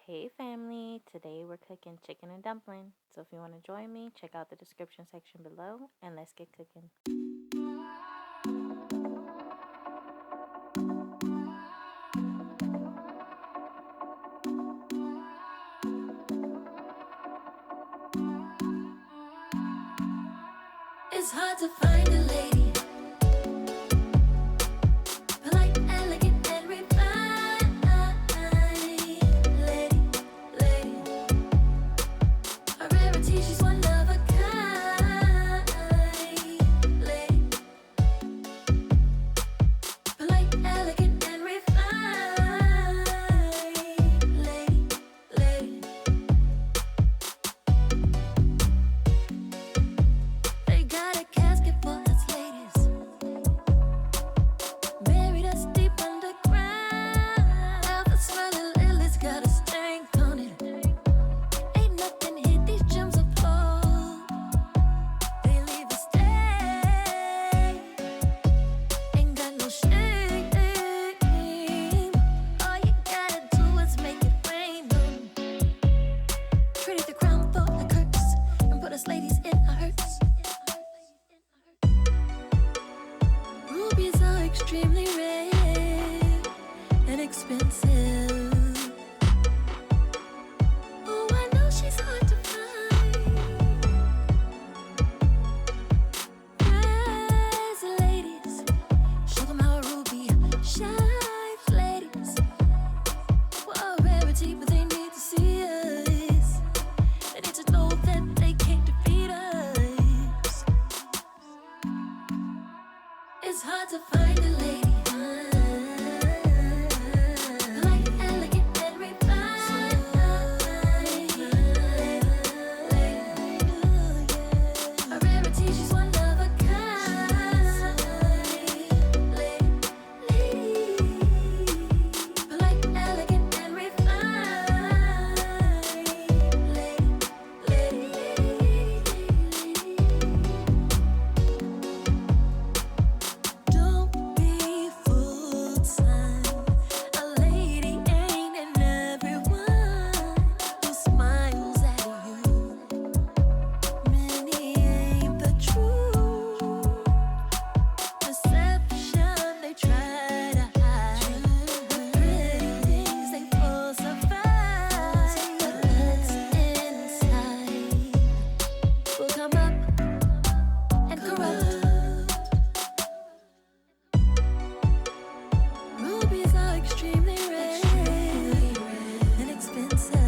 Hey family, today we're cooking chicken and dumpling. So if you want to join me, check out the description section below and let's get cooking. It's hard to find a lady polite, elegant, and refined. Lady, a rarity, she's one of a kind. Lady, polite, elegant, and refined. Lady. They got a casket for us ladies, buried us deep underground. Now the smelling lily's got a stank on it. Ain't nothing hit these gems of gold. They leave a stain. Ain't got no shame. All you gotta do is make it rain. Traded the crown for the curse and put us ladies in a hearse. Rubies are extremely rare and expensive. Oh, I know she's hard to find. Crazy ladies, show them how a ruby shines. Ladies, we're a rarity, but they need to see us. They need to know that they can't defeat us. It's hard to find a lady polite, elegant, and refined. A rarity, she's one of a kind. Lady, polite, elegant, and refined. Lady. Don't be fooled, son. A lady ain't in everyone who smiles at you. Many ain't the truth. Deception they try to hide. With pretty things they falsify. But what's inside will come up and corrupt. Rubies are extremely rare and expensive.